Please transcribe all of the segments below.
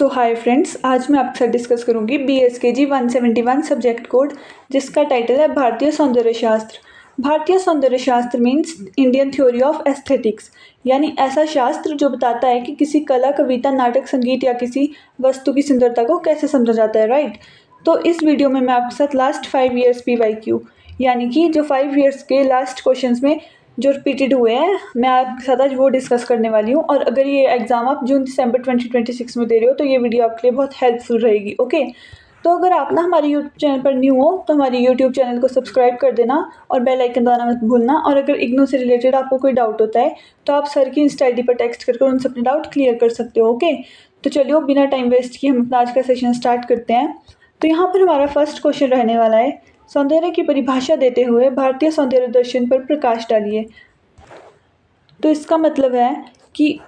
सो hi friends, आज मैं आपके साथ डिस्कस करूंगी BSKG 171 सब्जेक्ट कोड, जिसका टाइटल है भारतीय सौंदर्य शास्त्र। भारतीय सौंदर्य शास्त्र means Indian theory of aesthetics, यानी ऐसा शास्त्र जो बताता है कि किसी कला, कविता, नाटक, संगीत या किसी वस्तु की सुंदरता को कैसे समझा जाता है, राइट। तो इस वीडियो में मैं आपके साथ लास्ट 5 ईयर्स PYQ यानी कि जो 5 ईयर्स के लास्ट क्वेश्चंस में जो रिपीटेड हुए हैं, मैं आपके साथ आज वो डिस्कस करने वाली हूँ। और अगर ये एग्ज़ाम आप जून दिसंबर 2026 में दे रहे हो तो ये वीडियो आपके लिए बहुत हेल्पफुल रहेगी। ओके, तो अगर आप ना हमारे यूट्यूब चैनल पर न्यू हो तो हमारे यूट्यूब चैनल को सब्सक्राइब कर देना और बेल आइकन दबाना मत भूलना। और अगर इग्नू से रिलेटेड आपको कोई डाउट होता है तो आप सर की इंस्टा ID पर टेक्स्ट करके उनसे अपने डाउट क्लियर कर सकते हो। ओके, तो चलिए बिना टाइम वेस्ट किए हम अपना आज का सेशन स्टार्ट करते हैं। तो यहाँ पर हमारा फर्स्ट क्वेश्चन रहने वाला है, सौंदर्य की परिभाषा देते हुए भारतीय सौंदर्य दर्शन पर प्रकाश डालिए। तो इसका मतलब है कि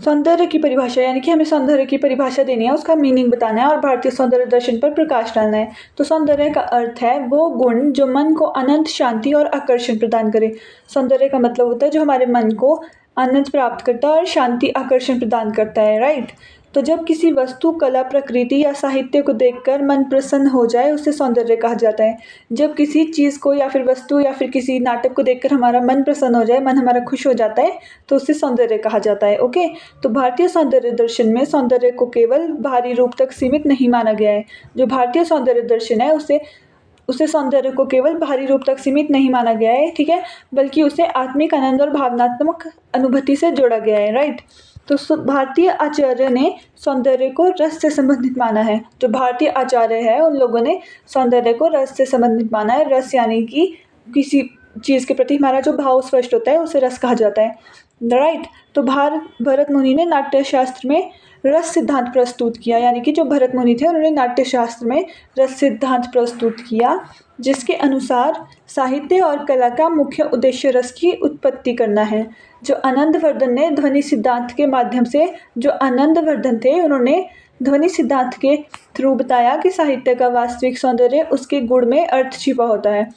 सौंदर्य की परिभाषा यानी कि हमें सौंदर्य की परिभाषा देनी है, उसका मीनिंग बताना है और भारतीय सौंदर्य दर्शन पर प्रकाश डालना है। तो सौंदर्य का अर्थ है वो गुण जो मन को अनंत शांति और आकर्षण प्रदान करे। सौंदर्य का मतलब होता है जो हमारे मन को आनंद प्राप्त करता है और शांति, आकर्षण प्रदान करता है, राइट। तो जब किसी वस्तु, कला, प्रकृति या साहित्य को देखकर मन प्रसन्न हो जाए उसे सौंदर्य कहा जाता है। जब किसी चीज़ को या फिर वस्तु या फिर किसी नाटक को देखकर हमारा मन प्रसन्न हो जाए, मन हमारा खुश हो जाता है, तो उसे सौंदर्य कहा जाता है। ओके, तो भारतीय सौंदर्य दर्शन में सौंदर्य को केवल बाहरी रूप तक सीमित नहीं माना गया है। जो भारतीय सौंदर्य दर्शन है उसे उसे सौंदर्य को केवल बाहरी रूप तक सीमित नहीं माना गया है, ठीक है, बल्कि उसे आत्मिक आनंद और भावनात्मक अनुभूति से जोड़ा गया है, राइट। तो भारतीय आचार्य ने सौंदर्य को रस से संबंधित माना है। जो भारतीय आचार्य है उन लोगों ने सौंदर्य को रस से संबंधित माना है। रस यानी कि किसी चीज़ के प्रति हमारा जो भाव स्पष्ट होता है उसे रस कहा जाता है, राइट। तो भरत मुनि ने नाट्य शास्त्र में रस सिद्धांत प्रस्तुत किया, यानी कि जो भरत मुनि थे उन्होंने नाट्य शास्त्र में रस सिद्धांत प्रस्तुत किया, जिसके अनुसार साहित्य और कला का मुख्य उद्देश्य रस की उत्पत्ति करना है। जो आनंदवर्धन ने ध्वनि सिद्धांत के माध्यम से जो आनंदवर्धन थे उन्होंने ध्वनि सिद्धांत के थ्रू बताया कि साहित्य का वास्तविक सौंदर्य उसके गुण में अर्थ छिपा होता है।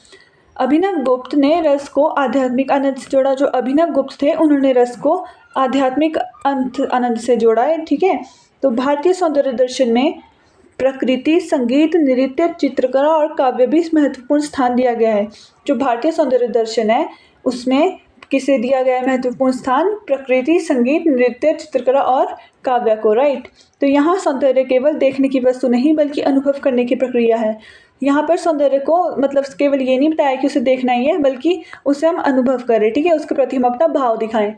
अभिनव गुप्त ने रस को आध्यात्मिक आनंद से जोड़ा। जो अभिनव गुप्त थे उन्होंने रस को आध्यात्मिक आनंद से जोड़ा है, ठीक है। तो भारतीय सौंदर्य दर्शन में प्रकृति, संगीत, नृत्य, चित्रकला और काव्य भी महत्वपूर्ण स्थान दिया गया है। जो भारतीय सौंदर्य दर्शन है उसमें किसे दिया गया है महत्वपूर्ण स्थान? प्रकृति, संगीत, नृत्य, चित्रकला और काव्य को, राइट। तो यहाँ सौंदर्य केवल देखने की वस्तु नहीं बल्कि अनुभव करने की प्रक्रिया है। यहाँ पर सौंदर्य को मतलब केवल ये नहीं बताया कि उसे देखना ही है, बल्कि उसे हम अनुभव करें, ठीक है, उसके प्रति हम अपना भाव दिखाएं।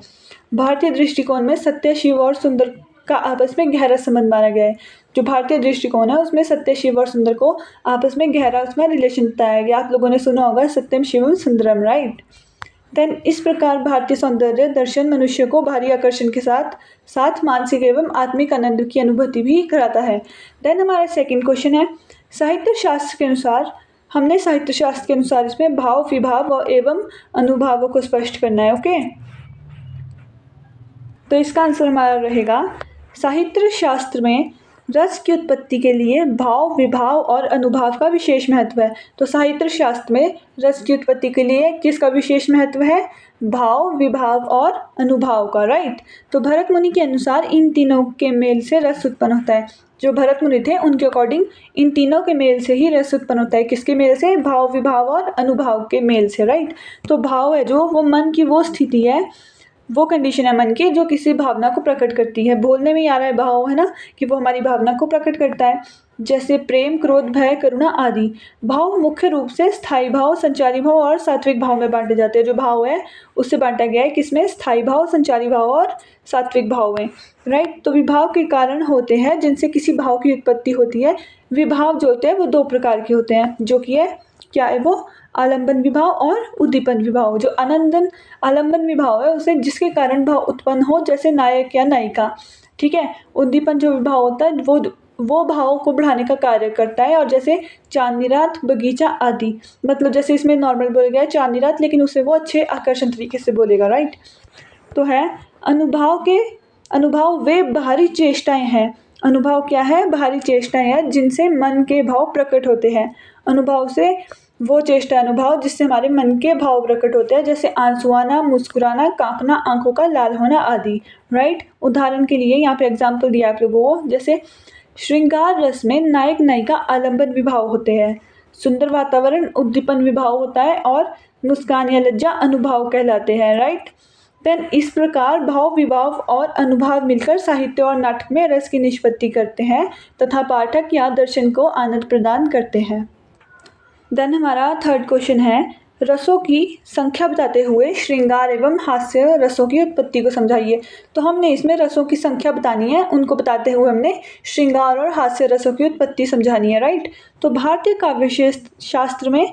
भारतीय दृष्टिकोण में सत्य, शिव और सुंदर का आपस में गहरा संबंध माना गया है। जो भारतीय दृष्टिकोण है उसमें सत्य, शिव और सुंदर को आपस में गहरा उसमें रिलेशन बताया गया। आप लोगों ने सुना होगा सत्यम शिवम सुंदरम, राइट। देन इस प्रकार भारतीय सौंदर्य दर्शन मनुष्य को बाहरी आकर्षण के साथ साथ मानसिक एवं आत्मिक आनंद की अनुभूति भी कराता है। देन हमारा सेकंड क्वेश्चन है, साहित्य शास्त्र के अनुसार, हमने साहित्य शास्त्र के अनुसार इसमें भाव, विभाव एवं अनुभावों को स्पष्ट करना है। ओके, तो इसका आंसर हमारा रहेगा, साहित्य शास्त्र में रस की उत्पत्ति के लिए भाव, विभाव और अनुभाव का विशेष महत्व है। तो साहित्य शास्त्र में रस की उत्पत्ति के लिए किसका विशेष महत्व है? भाव, विभाव और अनुभाव का, राइट। तो भरत मुनि के अनुसार इन तीनों के मेल से रस उत्पन्न होता है। जो भरत मुनि थे उनके अकॉर्डिंग इन तीनों के मेल से ही रस उत्पन्न होता है। किसके मेल से? भाव, विभाव और अनुभाव के मेल से, राइट। तो भाव है जो वो मन की वो स्थिति है, वो कंडीशन है मन की जो किसी भावना को प्रकट करती है। बोलने में ही आ रहा है भाव, है ना, कि वो हमारी भावना को प्रकट करता है, जैसे प्रेम, क्रोध, भय, करुणा आदि। भाव मुख्य रूप से स्थायी भाव, संचारी भाव और सात्विक भाव में बांटे जाते हैं। जो भाव है उससे बांटा गया है किसमें? स्थायी भाव, संचारी भाव और सात्विक भाव में, राइट। तो विभाव के कारण होते हैं जिनसे किसी भाव की उत्पत्ति होती है। विभाव जो होते हैं वो 2 प्रकार के होते हैं, जो कि है क्या है वो? आलंबन विभाव और उद्दीपन विभाव। जो आलंबन विभाव है उसे जिसके कारण भाव उत्पन्न हो, जैसे नायक या नायिका, ठीक है। उद्दीपन जो विभाव होता है वो भाव को बढ़ाने का कार्य करता है, और जैसे चांदनी रात, बगीचा आदि। मतलब जैसे इसमें नॉर्मल बोला गया है चांदनी रात, लेकिन उसे वो अच्छे आकर्षण तरीके से बोलेगा, राइट। तो है अनुभाव वे बाहरी चेष्टाएं हैं। अनुभाव क्या है? बाहरी चेष्टाएं हैं जिनसे मन के भाव प्रकट होते हैं। अनुभाव से वो चेष्टा अनुभाव जिससे हमारे मन के भाव प्रकट होते हैं, जैसे आंसू आना, मुस्कुराना, कांपना, आंखों का लाल होना आदि। राइट। उदाहरण के लिए यहाँ पे एग्जाम्पल दिया आप लोगों को, जैसे श्रृंगार रस में नायक नायिका आलंबन विभाव होते हैं, सुंदर वातावरण उद्दीपन विभाव होता है और मुस्कान या लज्जा अनुभाव कहलाते हैं। राइट। देन इस प्रकार भाव विभाव और अनुभाव मिलकर साहित्य और नाटक में रस की निष्पत्ति करते हैं तथा पाठक या दर्शक को आनंद प्रदान करते हैं। देन हमारा थर्ड क्वेश्चन है, रसों की संख्या बताते हुए श्रृंगार एवं हास्य रसों की उत्पत्ति को समझाइए। तो हमने इसमें रसों की संख्या बतानी है, उनको बताते हुए हमने श्रृंगार और हास्य रसों की उत्पत्ति समझानी है। राइट। तो भारतीय काव्य शास्त्र में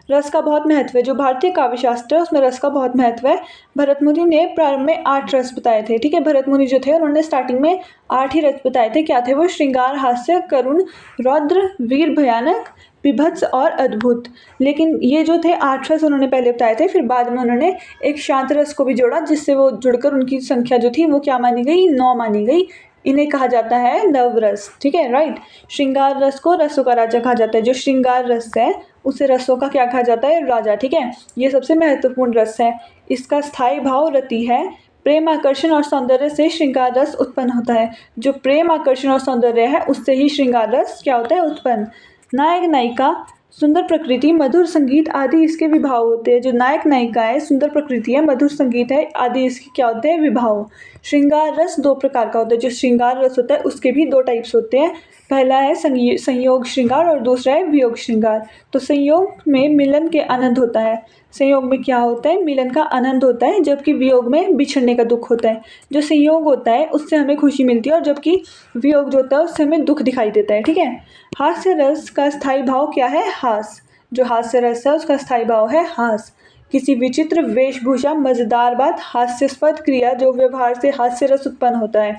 रस का बहुत महत्व है। जो भारतीय काव्य शास्त्र है उसमें रस का बहुत महत्व है। भरत मुनि ने प्रारंभ में 8 रस बताए थे। ठीक है, भरत मुनि जो थे उन्होंने स्टार्टिंग में 8 ही रस बताए थे। क्या थे वो? श्रृंगार, हास्य, करुण, रौद्र, वीर, भयानक, बीभत्स और अद्भुत। लेकिन ये जो थे 8 रस उन्होंने पहले बताए थे, फिर बाद में उन्होंने एक शांत रस को भी जोड़ा, जिससे वो जुड़कर उनकी संख्या जो थी वो क्या मानी गई? 9 मानी गई। इन्हें कहा जाता है नव रस। ठीक है, राइट। श्रृंगार रस को रसों का राजा कहा जाता है। जो श्रृंगार रस है उसे रसों का क्या कहा जाता है? राजा। ठीक है, ये सबसे महत्वपूर्ण रस है। इसका स्थायी भाव रति है। प्रेम, आकर्षण और सौंदर्य से श्रृंगार रस उत्पन्न होता है। जो प्रेम, आकर्षण और सौंदर्य है उससे ही श्रृंगार रस क्या होता है? उत्पन्न। नायक नायिका, सुंदर प्रकृति, मधुर संगीत आदि इसके विभाव होते हैं। जो नायक नायिका है, सुंदर प्रकृति है, मधुर संगीत है आदि इसके क्या होते हैं? विभाव। श्रृंगार रस 2 प्रकार का होता है। जो श्रृंगार रस होता है उसके भी 2 टाइप्स होते हैं। पहला है संयोग श्रृंगार और दूसरा है वियोग श्रृंगार। तो संयोग में मिलन के आनंद होता है। संयोग में क्या होता है? मिलन का आनंद होता है, जबकि वियोग में बिछड़ने का दुख होता है। जो संयोग होता है उससे हमें खुशी मिलती है और जबकि वियोग जो होता है उससे हमें दुख दिखाई देता है। ठीक है। हास्य रस का स्थायी भाव क्या है? हास। जो हास्य रस है उसका स्थायी भाव है हास। किसी विचित्र वेशभूषा, मजेदार बात, हास्यास्पद क्रिया जो व्यवहार से हास्य रस उत्पन्न होता है।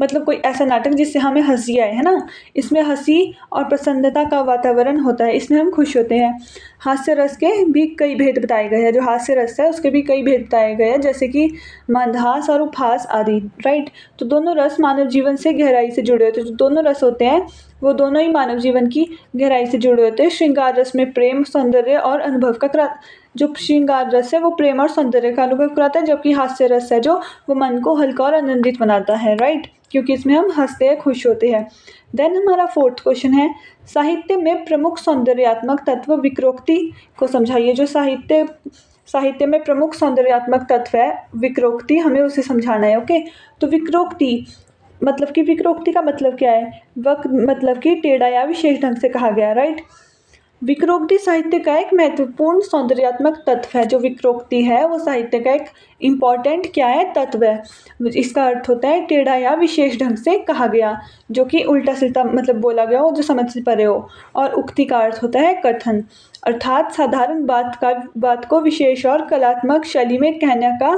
मतलब कोई ऐसा नाटक जिससे हमें हंसी आए, है ना, इसमें हंसी और प्रसन्नता का वातावरण होता है, इसमें हम खुश होते हैं। हास्य रस के भी कई भेद बताए गए हैं। जो हास्य रस है उसके भी कई भेद बताए गए हैं, जैसे कि मंदहास और उपहास आदि। राइट। तो दोनों रस मानव जीवन से गहराई से जुड़े होते हैं। जो दोनों रस होते हैं वो दोनों ही मानव जीवन की गहराई से जुड़े होते हैं। श्रृंगार रस में प्रेम, सौंदर्य और अनुभव का जो श्रृंगार रस है वो प्रेम और सौंदर्य का अनुभव कराता है, जबकि हास्य रस है जो वो मन को हल्का और आनंदित बनाता है। राइट। क्योंकि इसमें हम हंसते हैं, खुश होते हैं। देन हमारा 4th क्वेश्चन है, साहित्य में प्रमुख सौंदर्यात्मक तत्व विक्रोक्ति को समझाइए। जो साहित्य में प्रमुख सौंदर्यात्मक तत्व है विक्रोक्ति, हमें उसे समझाना है। ओके। तो विक्रोक्ति का मतलब क्या है? वक्त मतलब कि टेढ़ा या विशेष ढंग से कहा गया। राइट। विक्रोक्ति साहित्य का एक महत्वपूर्ण सौंदर्यात्मक तत्व है। जो विक्रोक्ति है वो साहित्य का एक इम्पॉर्टेंट क्या है? तत्व है। इसका अर्थ होता है टेढ़ा या विशेष ढंग से कहा गया, जो कि उल्टा सीधा मतलब बोला गया हो, जो समझ से परे हो। और उक्ति का अर्थ होता है कथन, अर्थात साधारण बात को विशेष और कलात्मक शैली में कहने का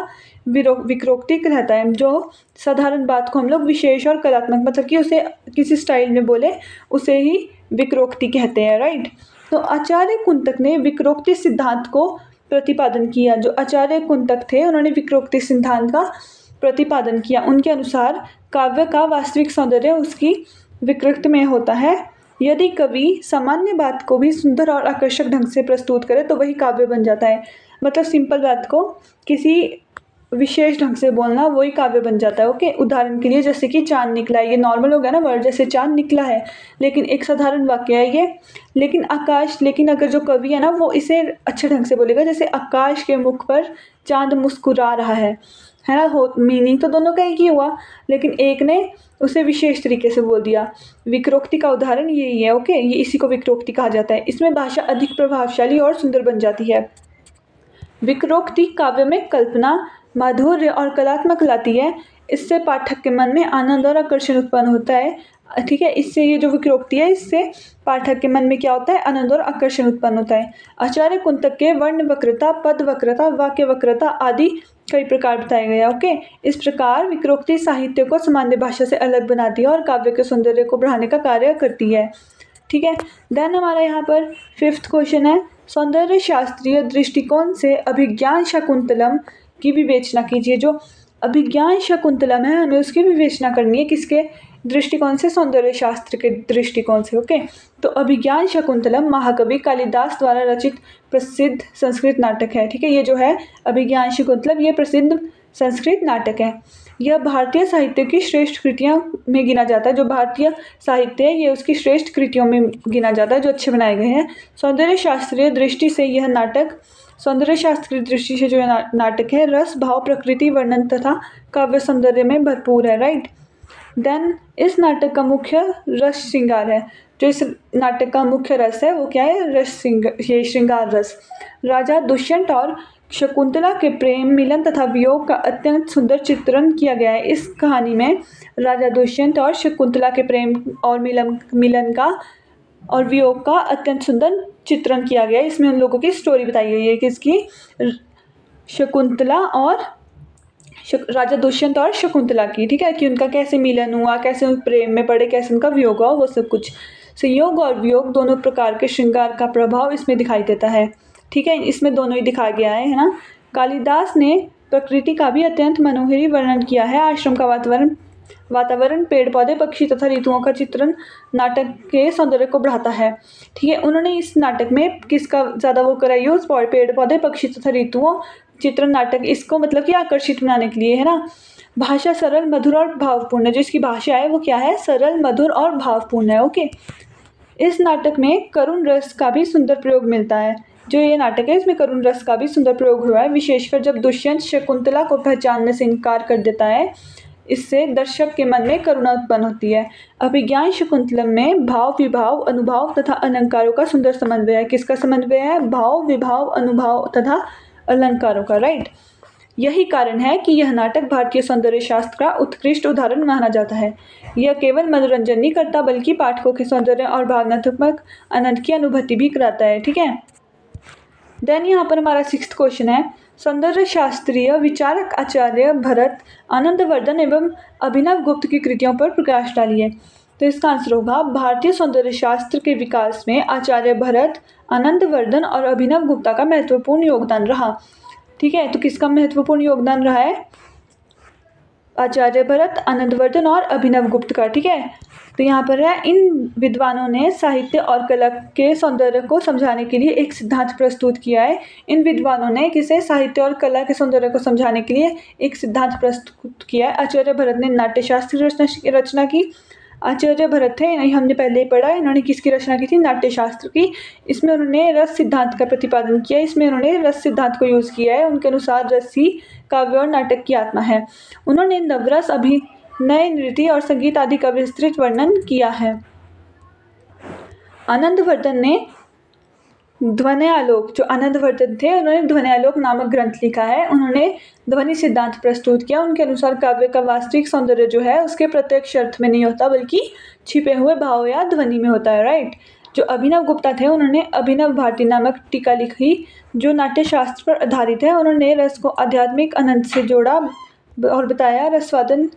विक्रोक्ति कहलाता है। जो साधारण बात को हम लोग विशेष और कलात्मक मतलब कि उसे किसी स्टाइल में बोले उसे ही विक्रोक्ति कहते हैं। राइट। तो आचार्य कुंतक ने विक्रोक्ति सिद्धांत को प्रतिपादन किया। जो आचार्य कुंतक थे उन्होंने विक्रोक्ति सिद्धांत का प्रतिपादन किया। उनके अनुसार काव्य का वास्तविक सौंदर्य उसकी विकृति में होता है। यदि कवि सामान्य बात को भी सुंदर और आकर्षक ढंग से प्रस्तुत करे तो वही काव्य बन जाता है। मतलब सिंपल बात को किसी विशेष ढंग से बोलना वही काव्य बन जाता है। ओके। उदाहरण के लिए जैसे कि चांद निकला है, ये नॉर्मल हो गया ना वर्ड, जैसे चांद निकला है, लेकिन एक साधारण वाक्य है ये। लेकिन अगर जो कवि है ना वो इसे अच्छे ढंग से बोलेगा, जैसे आकाश के मुख पर चांद मुस्कुरा रहा है ना, हो मीनिंग तो दोनों का एक ही हुआ, लेकिन एक ने उसे विशेष तरीके से बोल दिया। विक्रोक्ति का उदाहरण यही है। ओके। ये इसी को विक्रोक्ति कहा जाता है। इसमें भाषा अधिक प्रभावशाली और सुंदर बन जाती है। विक्रोक्ति काव्य में कल्पना, माधुर्य और कलात्मक लाती है। इससे पाठक के मन में आनंद और आकर्षण उत्पन्न होता है। ठीक है, इससे ये जो विक्रोक्ति है इससे पाठक के मन में क्या होता है? आनंद और आकर्षण उत्पन्न होता है। आचार्य कुंतक के वर्ण वक्रता, पद वक्रता, वाक्य वक्रता आदि कई प्रकार बताए गए। ओके। इस प्रकार विक्रोक्ति साहित्य को सामान्य भाषा से अलग बनाती है और काव्य के सौंदर्य को बढ़ाने का कार्य करती है। ठीक है। देन हमारा यहाँ पर 5th क्वेश्चन है, सौंदर्य शास्त्रीय दृष्टिकोण से अभिज्ञान शाकुंतलम की विवेचना कीजिए। जो अभिज्ञान शाकुंतलम है हमें उसकी विवेचना करनी है। किसके? दृष्टिकोण से, सौंदर्य शास्त्र के दृष्टिकोण से। ओके, तो अभिज्ञान शकुंतलम महाकवि कालिदास द्वारा रचित प्रसिद्ध संस्कृत नाटक है। ठीक है, ये जो है अभिज्ञान शकुंतलम, ये प्रसिद्ध संस्कृत नाटक है। यह भारतीय साहित्य की श्रेष्ठ कृतियों में गिना जाता है। जो भारतीय साहित्य है ये उसकी श्रेष्ठ कृतियों में गिना जाता है, जो अच्छे बनाए गए हैं। सौंदर्य शास्त्रीय दृष्टि से यह नाटक, सौंदर्य शास्त्र की दृष्टि से जो नाटक है रस, भाव, प्रकृति वर्णन तथा काव्य सौंदर्य में भरपूर है। राइट, देन इस नाटक का मुख्य रस श्रृंगार है। जो इस नाटक का मुख्य रस है वो क्या है? रस ये श्रृंगार रस। राजा दुष्यंत और शकुंतला के प्रेम, मिलन तथा वियोग का अत्यंत सुंदर चित्रण किया गया है। इस कहानी में राजा दुष्यंत और शकुंतला के प्रेम और मिलन का और वियोग का अत्यंत सुंदर चित्रण किया गया है। इसमें उन लोगों की स्टोरी बताई गई है, किसकी? शकुंतला और राजा दुष्यंत और शकुंतला की। ठीक है, कि उनका कैसे मिलन हुआ, कैसे उन प्रेम में पड़े, कैसे उनका वियोग हुआ, वो सब कुछ। संयोग और वियोग दोनों प्रकार के श्रृंगार का प्रभाव इसमें दिखाई देता है। ठीक है, इसमें दोनों ही दिखाया गया है ना। कालिदास ने प्रकृति का भी अत्यंत मनोहरी वर्णन किया है। आश्रम का वातावरण, पेड़ पौधे, पक्षी तथा ऋतुओं का चित्रण नाटक के सौंदर्य को बढ़ाता है। ठीक है, उन्होंने इस नाटक में किसका ज़्यादा वो करा यूज़? पेड़ पौधे, पक्षी तथा ऋतुओं चित्रण नाटक, इसको मतलब कि आकर्षित बनाने के लिए है ना। भाषा सरल, मधुर और भावपूर्ण है। जो इसकी भाषा है वो क्या है? सरल, मधुर और भावपूर्ण है। ओके, इस नाटक में करुण रस का भी सुंदर प्रयोग मिलता है। जो ये नाटक है इसमें करुण रस का भी सुंदर प्रयोग हुआ है, विशेषकर जब दुष्यंत शकुंतला को पहचानने से इनकार कर देता है। इससे दर्शक के मन में करुणा उत्पन्न होती है। अभिज्ञान शकुंतलम में भाव, विभाव, अनुभाव तथा अलंकारों का सुंदर समन्वय है। किसका समन्वय है? भाव, विभाव, अनुभाव तथा अलंकारों का। राइट, यही कारण है कि यह नाटक भारतीय सौंदर्य शास्त्र का उत्कृष्ट उदाहरण माना जाता है। यह केवल मनोरंजन नहीं करता बल्कि पाठकों के सौंदर्य और भावनात्मक आनंद की अनुभूति भी कराता है। ठीक है, देन यहाँ पर हमारा 6th क्वेश्चन है, सौंदर्य शास्त्रीय विचारक आचार्य भरत, आनंदवर्धन एवं अभिनव गुप्त की कृतियों पर प्रकाश डालिए। तो इसका आंसर होगा, भारतीय सौंदर्य शास्त्र के विकास में आचार्य भरत, आनंदवर्धन और अभिनव गुप्ता का महत्वपूर्ण योगदान रहा। ठीक है, तो किसका महत्वपूर्ण योगदान रहा है? आचार्य भरत, आनंदवर्धन और अभिनव गुप्त का। ठीक है, तो यहाँ पर है, इन विद्वानों ने साहित्य और कला के सौंदर्य को समझाने के लिए एक सिद्धांत प्रस्तुत किया है। इन विद्वानों ने किसे? साहित्य और कला के सौंदर्य को समझाने के लिए एक सिद्धांत प्रस्तुत किया है। आचार्य भरत ने नाट्यशास्त्र की रचना की। आचार्य भरत थे, हमने पहले ही पढ़ा, इन्होंने किसकी रचना की थी? नाट्यशास्त्र की। इसमें उन्होंने रस सिद्धांत का प्रतिपादन किया। इसमें उन्होंने रस सिद्धांत को यूज़ किया है। उनके अनुसार रस ही काव्य और नाटक की आत्मा है। उन्होंने नवरस, अभिनय, नृत्य और संगीत आदि का विस्तृत वर्णन किया है। आनंदवर्धन ने ध्वन्यालोक, जो आनंदवर्धन थे उन्होंने ध्वन्यालोक नामक ग्रंथ लिखा है। उन्होंने ध्वनि सिद्धांत प्रस्तुत किया। उनके अनुसार काव्य का वास्तविक सौंदर्य जो है उसके प्रत्यक्ष अर्थ में नहीं होता बल्कि छिपे हुए भाव या ध्वनि में होता है। राइट, जो अभिनव गुप्ता थे उन्होंने अभिनव भारती नामक टीका लिखी जो नाट्यशास्त्र पर आधारित है। उन्होंने रस को आध्यात्मिक आनंद से जोड़ा और बताया रसवादन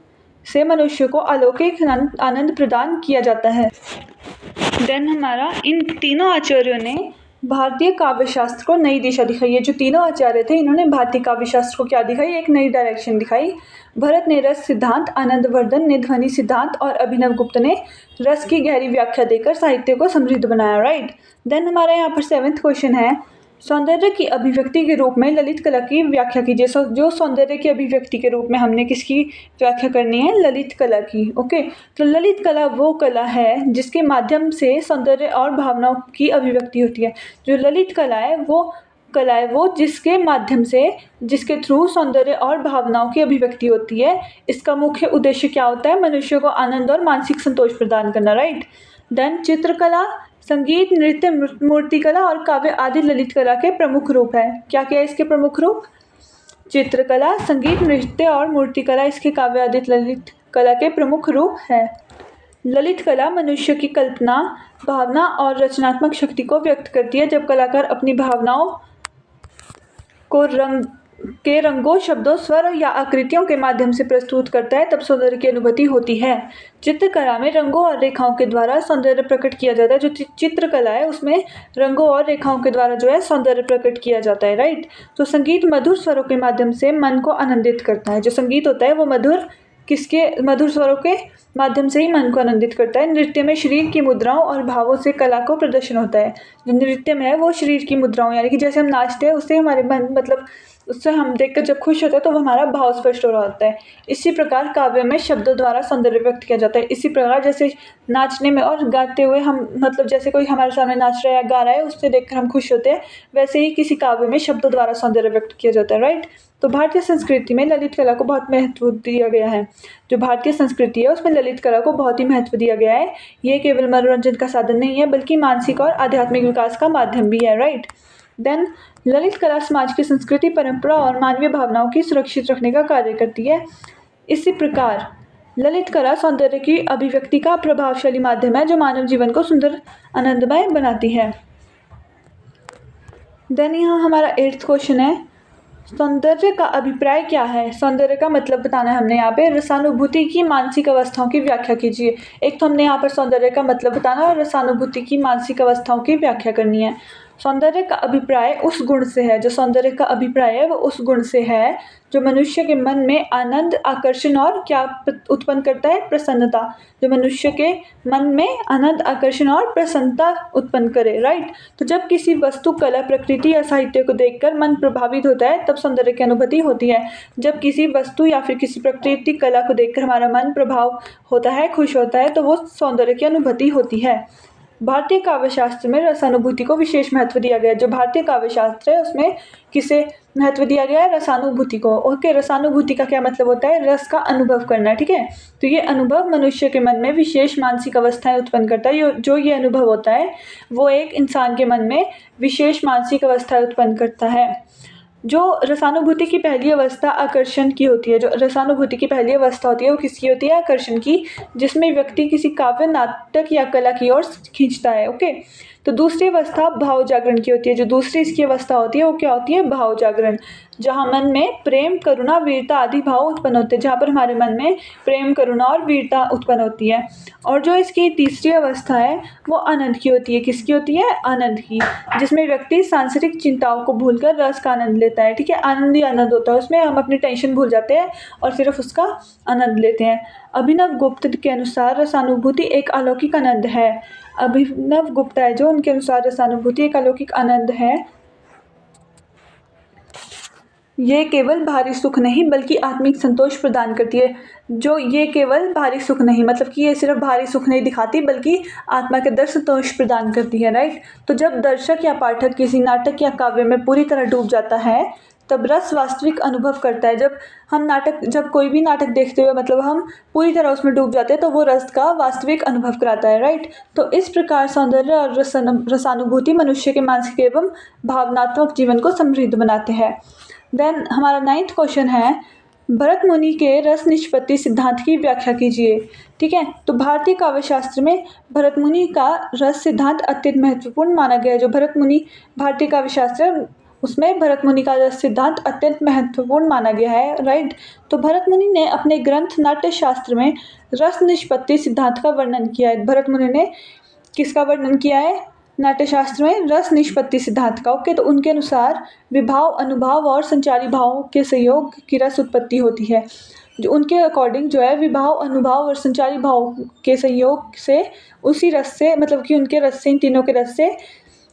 से मनुष्य को अलौकिक आनंद प्रदान किया जाता है। देन हमारा, इन तीनों आचार्यों ने भारतीय काव्य शास्त्र को नई दिशा दिखाई है। जो तीनों आचार्य थे इन्होंने भारतीय काव्य शास्त्र को क्या दिखाई? एक नई डायरेक्शन दिखाई। भरत ने रस सिद्धांत, आनंदवर्धन ने ध्वनि सिद्धांत और अभिनव गुप्त ने रस की गहरी व्याख्या देकर साहित्य को समृद्ध बनाया। राइट, देन हमारा यहाँ पर 7th क्वेश्चन है, सौंदर्य की अभिव्यक्ति के रूप में ललित कला की व्याख्या कीजिए। जो सौंदर्य की अभिव्यक्ति के रूप में हमने किसकी व्याख्या करनी है? ललित कला की। ओके, तो ललित कला वो कला है जिसके माध्यम से सौंदर्य और भावनाओं की अभिव्यक्ति होती है। जो ललित कला है वो जिसके माध्यम से, जिसके थ्रू सौंदर्य और भावनाओं की अभिव्यक्ति होती है। इसका मुख्य उद्देश्य क्या होता है? मनुष्य को आनंद और मानसिक संतोष प्रदान करना। राइट, देन चित्रकला, संगीत, नृत्य, मूर्तिकला और काव्य आदि ललित कला के प्रमुख रूप है। क्या क्या है इसके प्रमुख रूप? चित्रकला, संगीत, नृत्य और मूर्तिकला इसके काव्य आदि ललित कला के प्रमुख रूप है। ललित कला मनुष्य की कल्पना, भावना और रचनात्मक शक्ति को व्यक्त करती है। जब कलाकार अपनी भावनाओं को रंगों, शब्दों, स्वर या आकृतियों के माध्यम से प्रस्तुत करता है तब सौंदर्य की अनुभूति होती है। चित्रकला में रंगों और रेखाओं के द्वारा सौंदर्य प्रकट किया जाता है। जो चित्रकला है उसमें रंगों और रेखाओं के द्वारा जो है सौंदर्य प्रकट किया जाता है। राइट, तो संगीत मधुर स्वरों के माध्यम से मन को आनंदित करता है। जो संगीत होता है वो मधुर किसके मधुर स्वरों के माध्यम से ही मन को आनंदित करता है। नृत्य में शरीर की मुद्राओं और भावों से कला को प्रदर्शन होता है। जो नृत्य में है वो शरीर की मुद्राओं यानी कि जैसे हम नाचते हैं उससे हमारे मन मतलब उससे हम देखकर जब खुश होते हैं तो वो हमारा भाव स्पष्ट हो रहा होता है। इसी प्रकार काव्य में शब्दों द्वारा सौंदर्य व्यक्त किया जाता है। इसी प्रकार जैसे नाचने में और गाते हुए हम मतलब जैसे कोई हमारे सामने नाच रहा है या गा रहा है उससे देखकर हम खुश होते हैं, वैसे ही किसी काव्य में शब्दों द्वारा सौंदर्य व्यक्त किया जाता है, राइट। तो भारतीय संस्कृति में ललित कला को बहुत महत्व दिया गया है। जो भारतीय संस्कृति है उसमें ललित कला को बहुत ही महत्व दिया गया है। ये केवल मनोरंजन का साधन नहीं है बल्कि मानसिक और आध्यात्मिक विकास का माध्यम भी है, राइट। देन ललित कला समाज की संस्कृति, परंपरा और मानवीय भावनाओं की सुरक्षित रखने का कार्य करती है। इसी प्रकार ललित कला सौंदर्य की अभिव्यक्ति का प्रभावशाली माध्यम है जो मानव जीवन को सुंदर आनंदमय बनाती है। देन यहाँ हमारा 8th क्वेश्चन है, सौंदर्य का अभिप्राय क्या है। सौंदर्य का मतलब बताना है हमने यहाँ पे। रसानुभूति की मानसिक अवस्थाओं की व्याख्या कीजिए। एक तो हमने यहाँ पर सौंदर्य का मतलब बताना और रसानुभूति की मानसिक अवस्थाओं की व्याख्या करनी है। सौंदर्य का अभिप्राय उस गुण से है, जो सौंदर्य का अभिप्राय है वो उस गुण से है जो मनुष्य के मन में आनंद, आकर्षण और क्या उत्पन्न करता है, प्रसन्नता। जो मनुष्य के मन में आनंद, आकर्षण और प्रसन्नता उत्पन्न करे, राइट। तो जब किसी वस्तु, कला, प्रकृति या साहित्य को देखकर मन प्रभावित होता है तब सौंदर्य की अनुभूति होती है। जब किसी वस्तु या फिर किसी प्रकृति, कला को देखकर हमारा मन प्रभाव होता है, खुश होता है, तो वो सौंदर्य की अनुभूति होती है। भारतीय काव्यशास्त्र में रसानुभूति को विशेष महत्व दिया गया है। जो भारतीय काव्यशास्त्र है उसमें किसे महत्व दिया गया है, रसानुभूति को। ओके, रसानुभूति का क्या मतलब होता है, रस का अनुभव करना, ठीक है। तो ये अनुभव मनुष्य के मन में विशेष मानसिक अवस्थाएं उत्पन्न करता है। जो ये अनुभव होता है वो एक इंसान के मन में विशेष मानसिक अवस्थाएं उत्पन्न करता है। जो रसानुभूति की पहली अवस्था आकर्षण की होती है। जो रसानुभूति की पहली अवस्था होती है वो किसकी होती है, आकर्षण की, जिसमें व्यक्ति किसी काव्य, नाटक या कला की ओर खींचता है। ओके, तो दूसरी अवस्था भाव जागरण की होती है। जो दूसरी इसकी अवस्था होती है वो क्या होती है, भाव जागरण, जहाँ मन में प्रेम, करुणा, वीरता आदि भाव उत्पन्न होते हैं। जहाँ पर हमारे मन में प्रेम, करुणा और वीरता उत्पन्न होती है। और जो इसकी तीसरी अवस्था है वो आनंद की होती है। किसकी होती है, आनंद की, जिसमें व्यक्ति सांसारिक चिंताओं को भूलकर रस का आनंद लेता है, ठीक है। आनंद ही आनंद होता है उसमें, हम अपनी टेंशन भूल जाते हैं और सिर्फ उसका आनंद लेते हैं। अभिनव गुप्त के अनुसार रसानुभूति एक अलौकिक आनंद है। अभिनव गुप्ता है जो, उनके अनुसार रसानुभूति एक अलौकिक आनंद है। ये केवल बाहरी सुख नहीं बल्कि आत्मिक संतोष प्रदान करती है। जो ये केवल बाहरी सुख नहीं मतलब कि ये सिर्फ बाहरी सुख नहीं दिखाती बल्कि आत्मा के अंदर संतोष प्रदान करती है, राइट। तो जब दर्शक या पाठक किसी नाटक या काव्य में पूरी तरह डूब जाता है तब रस वास्तविक अनुभव करता है। जब कोई भी नाटक देखते हुए मतलब हम पूरी तरह उसमें डूब जाते हैं तो वो रस का वास्तविक अनुभव कराता है, राइट। तो इस प्रकार सौंदर्य और रसानुभूति मनुष्य के मानसिक एवं भावनात्मक जीवन को समृद्ध बनाते हैं। देन हमारा 9th क्वेश्चन है, भरत मुनि के रस निष्पत्ति सिद्धांत की व्याख्या कीजिए, ठीक है। तो भारतीय काव्यशास्त्र में भरत मुनि का रस सिद्धांत अत्यंत महत्वपूर्ण माना गया है। जो भरत मुनि भारतीय काव्यशास्त्र उसमें भरत मुनि का रस सिद्धांत अत्यंत महत्वपूर्ण माना गया है, राइट। तो भरत मुनि ने अपने ग्रंथ नाट्य शास्त्र में रस निष्पत्ति सिद्धांत का वर्णन किया है। भरत मुनि ने किसका वर्णन किया है, नाट्यशास्त्र में रस निष्पत्ति सिद्धांत का। ओके, तो उनके अनुसार विभाव, अनुभाव और संचारी भावों के सहयोग की रस उत्पत्ति होती है। जो उनके अकॉर्डिंग जो है विभाव, अनुभाव और संचारी भाव के सहयोग से उसी रस से मतलब कि उनके रस से, इन तीनों के रस से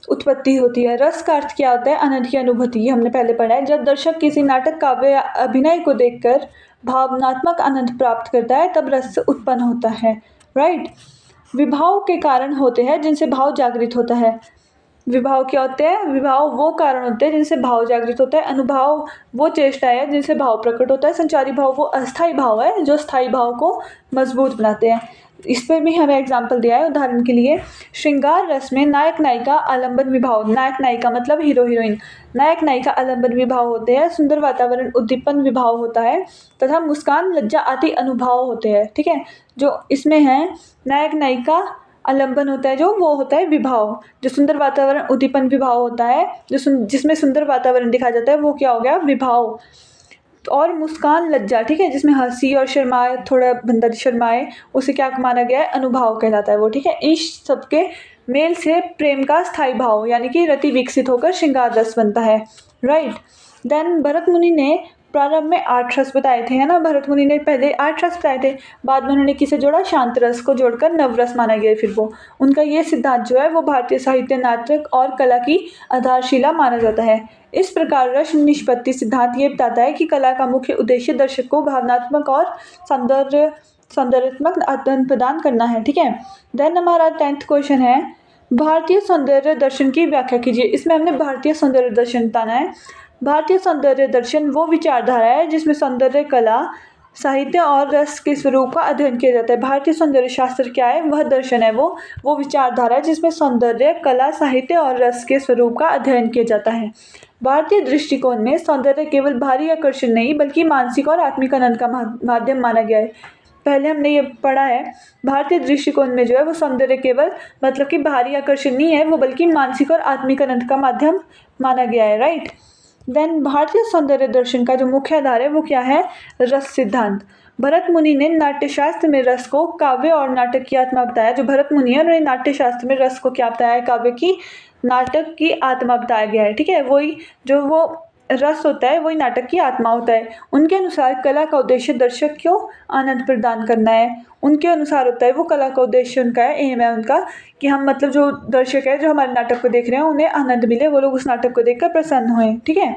उत्पत्ति होती है। रस का अर्थ क्या होता है, आनंद की अनुभूति, ये हमने पहले पढ़ा है। जब दर्शक किसी नाटक, काव्य या अभिनय को देखकर भावनात्मक आनंद प्राप्त करता है तब रस उत्पन्न होता है, राइट। विभाव के कारण होते हैं जिनसे भाव जागृत होता है। विभाव क्या होते हैं, विभाव वो कारण होते हैं जिनसे भाव जागृत होता है। अनुभाव वो चेष्टा है जिनसे भाव प्रकट होता है। संचारी भाव वो अस्थायी भाव है जो स्थायी भाव को मजबूत बनाते हैं। इस पर भी हमें एग्जाम्पल दिया है। उदाहरण के लिए श्रृंगार रस में नायक नायिका आलंबन विभाव, नायक नायिका मतलब हीरो हीरोइन, नायक नायिका आलंबन विभाव होते हैं। सुंदर वातावरण उद्दीपन विभाव होता है तथा मुस्कान, लज्जा आदि अनुभाव होते हैं, ठीक है। जो इसमें है नायक नायिका आलंबन होता है जो वो होता है विभाव। जो सुंदर वातावरण उद्दीपन विभाव होता है, जिसमें सुंदर वातावरण दिखाया जाता है वो क्या हो गया, विभाव। और मुस्कान, लज्जा, ठीक है, जिसमें हंसी और शर्माए, थोड़ा बंदा शर्माए, उसे क्या माना गया है, अनुभाव कहलाता है वो, ठीक है। इस सबके मेल से प्रेम का स्थायी भाव यानी कि रति विकसित होकर श्रृंगार रस बनता है, राइट। देन भरत मुनि ने प्रारंभ में 8 रस बताए थे, है ना। भरत मुनि ने पहले 8 रस बताए थे, बाद में उन्होंने किसे जोड़ा, शांत रस को जोड़कर नवरस माना गया। फिर वो उनका ये सिद्धांत जो है वो भारतीय साहित्य, नाटक और कला की आधारशिला माना जाता है। इस प्रकार रस निष्पत्ति सिद्धांत ये बताता है कि कला का मुख्य उद्देश्य दर्शक को भावनात्मक और सौंदर्यात्मक आदान प्रदान करना है, ठीक है। देन हमारा 10th क्वेश्चन है, भारतीय सौंदर्य दर्शन की व्याख्या कीजिए। इसमें हमने भारतीय सौंदर्य दर्शन बताना है। भारतीय सौंदर्य दर्शन वो विचारधारा है जिसमें सौंदर्य कला, साहित्य और रस के स्वरूप का अध्ययन किया जाता है। भारतीय सौंदर्य शास्त्र क्या है, वह दर्शन है, वो विचारधारा है जिसमें सौंदर्य कला, साहित्य और रस के स्वरूप का अध्ययन किया जाता है। भारतीय दृष्टिकोण में सौंदर्य केवल बाहरी आकर्षण नहीं बल्कि मानसिक और आत्मिक आनंद का माध्यम माना गया है। पहले हमने ये पढ़ा है, भारतीय दृष्टिकोण में जो है वो सौंदर्य केवल मतलब कि बाहरी आकर्षण नहीं है, वो बल्कि मानसिक और आत्मिक आनंद का माध्यम माना गया है, राइट। देन भारतीय सौंदर्य दर्शन का जो मुख्य आधार है वो क्या है, रस सिद्धांत। भरत मुनि ने नाट्यशास्त्र में रस को काव्य और नाटक की आत्मा बताया। जो भरत मुनि है उन्होंने नाट्यशास्त्र में रस को क्या बताया है, काव्य की, नाटक की आत्मा बताया गया है, ठीक है। वही जो वो रस होता है वही नाटक की आत्मा होता है। उनके अनुसार कला का उद्देश्य दर्शक को आनंद प्रदान करना है। उनके अनुसार होता है वो कला का उद्देश्य, उनका है, एम है उनका कि हम मतलब जो दर्शक है जो हमारे नाटक को देख रहे हैं उन्हें आनंद मिले, वो लोग उस नाटक को देखकर प्रसन्न हुए, ठीक है।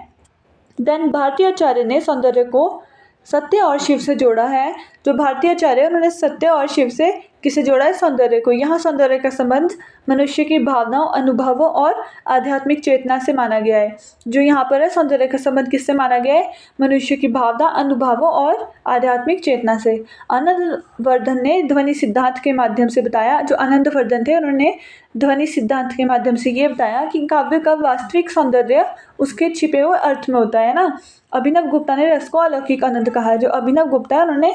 देन भारतीय आचार्य ने सौंदर्य को सत्य और शिव से जोड़ा है। जो भारतीय आचार्य है उन्होंने सत्य और शिव से किसे जोड़ा है, सौंदर्य को। यहाँ सौंदर्य का संबंध मनुष्य की भावनाओं, अनुभवों और आध्यात्मिक चेतना से माना गया है। जो यहाँ पर है सौंदर्य का संबंध किससे माना गया है, मनुष्य की भावना, अनुभवों और आध्यात्मिक चेतना से। आनंद वर्धन ने ध्वनि सिद्धांत के माध्यम से बताया। जो आनंद वर्धन थे उन्होंने ध्वनि सिद्धांत के माध्यम से ये बताया कि काव्य का वास्तविक सौंदर्य उसके छिपे हुए अर्थ में होता है ना। अभिनव गुप्ता ने रस को अलौकिक आनंद कहा है। जो अभिनव गुप्ता है उन्होंने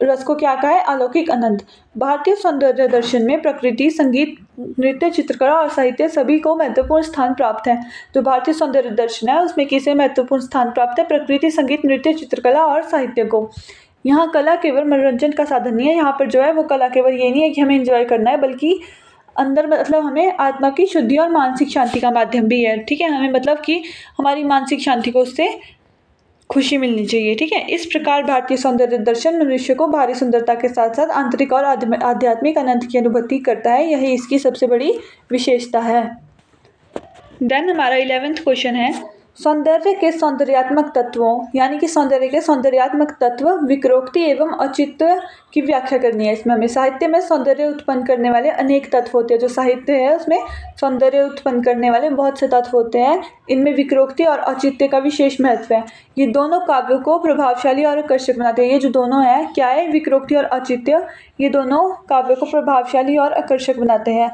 रस को क्या कहा है, अलौकिक आनंद। भारतीय सौंदर्य दर्शन में प्रकृति, संगीत, नृत्य, चित्रकला और साहित्य सभी को महत्वपूर्ण स्थान प्राप्त है। जो भारतीय सौंदर्य दर्शन है उसमें किसे महत्वपूर्ण स्थान प्राप्त है, प्रकृति, संगीत, नृत्य, चित्रकला और साहित्य को। यहाँ कला केवल मनोरंजन का साधन नहीं है, यहाँ पर जो है वो कला केवल ये नहीं है कि हमें एंजॉय करना है, बल्कि अंदर मतलब हमें आत्मा की शुद्धि और मानसिक शांति का माध्यम भी है, ठीक है। हमें मतलब कि हमारी मानसिक शांति को उससे खुशी मिलनी चाहिए, ठीक है। इस प्रकार भारतीय सौंदर्य दर्शन मनुष्य को बाहरी सुंदरता के साथ साथ आंतरिक और आध्यात्मिक आनंद की अनुभूति करता है। यही इसकी सबसे बड़ी विशेषता है। देन हमारा 11th क्वेश्चन है, सौंदर्य के सौंदर्यात्मक तत्वों यानी कि सौंदर्य के सौंदर्यात्मक तत्व, विकृति एवं औचित्य की व्याख्या करनी है। इसमें हमें साहित्य में सौंदर्य उत्पन्न करने वाले अनेक तत्व होते हैं। जो साहित्य है उसमें सौंदर्य उत्पन्न करने वाले बहुत से तत्व होते हैं। इनमें विकृति और औचित्य का विशेष महत्व है। ये दोनों काव्यों को प्रभावशाली और आकर्षक बनाते हैं। ये जो दोनों हैं क्या है, विकृति और औचित्य, ये दोनों काव्य को प्रभावशाली और आकर्षक बनाते हैं।